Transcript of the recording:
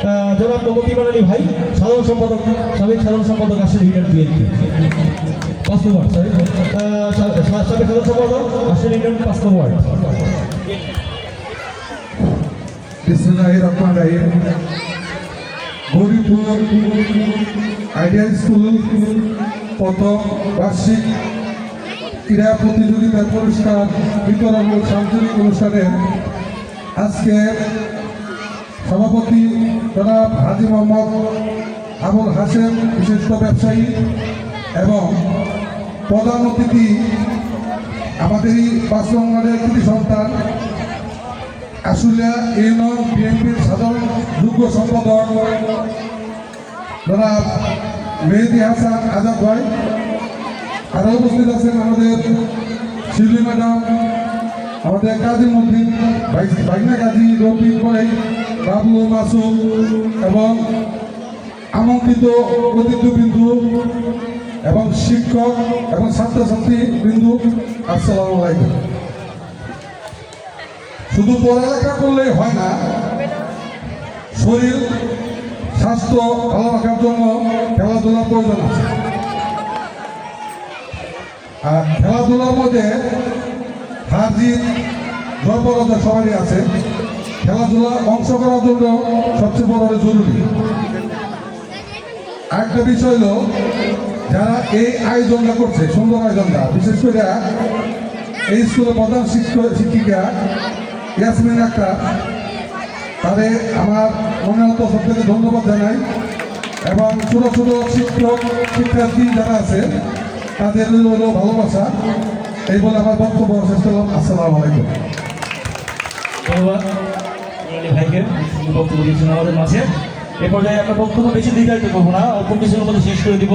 জনাব প্রগতিমান আলী ভাই, সাধারণ সম্পাদক, সাবেক সাধারণ সম্পাদক আসলে ইউনিয়ন বিএনপি 5 নম্বর ওয়ার্ড, সরি সাবেক সাধারণ সম্পাদক আসলে ইউনিয়ন 5 নম্বর ওয়ার্ড। বিসমিল্লাহির রহমানির রহিম। গৌরীপুর আইডিয়াল স্কুল প্রথম বার্ষিক ক্রীড়া প্রতিযোগিতার পুরস্কার বিতরণ ও সাংস্কৃতিক অনুষ্ঠানে আজকে সভাপতি জনাব হাজী মোহাম্মদ আবুল হাশেম, বিশিষ্ট ব্যবসায়ী, এবং প্রধান অতিথি আমাদেরই 5 নম্বরের কৃতি সন্তান আশুলিয়া ইউনিয়ন বিএনপির সাধারণ যুগ্ম সম্পাদক জনাব মেহেদি হাসান আজাদ ভাই। আরও উপস্থিত আছেন আমাদের শিউলি ম্যাডাম, আমাদের কাজী মদ্দিন ভাইনা, কাজী রফিক ভাই, বাবলু, মাসুম এবং আমন্ত্রিত অতিথিবৃন্দু এবং শিক্ষক এবং ছাত্রছাত্রী বৃন্দু, আসসালামু আলাইকুম। শুধু পড়ালেখা করলেই হয় না, শরীর স্বাস্থ্য ভালো রাখার জন্য খেলাধুলার প্রয়োজন আছে। আর খেলাধুলার মধ্যে হার জিত জয়পরাজয় সবারই আছে। খেলাধুলা অংশ করার জন্য সবচেয়ে বড় জরুরি। আরেকটা বিষয় হলো, যারা এই আয়োজনটা করছে, সুন্দর আয়োজনটা, বিশেষ করে এই স্কুলের প্রধান শিক্ষিকা ইয়াসমিন আক্তার, তাদের আমার মনে হতো সব থেকে ধন্যবাদ জানাই, এবং ছোটো ছোটো শিক্ষক শিক্ষার্থী যারা আছে তাদের হলো ভালোবাসা। এই বলে আমার বক্তব্য শেষ করলাম। আসসালামু আলাইকুম। ধন্যবাদ ভাইকে বক্তব্য দিয়েছেন আমাদের মাঝে। এ পর্যায়ে আমরা বক্তব্য বেশি দীর্ঘায়িত করবো না, অল্প কিছুর মধ্যে শেষ করে দিব।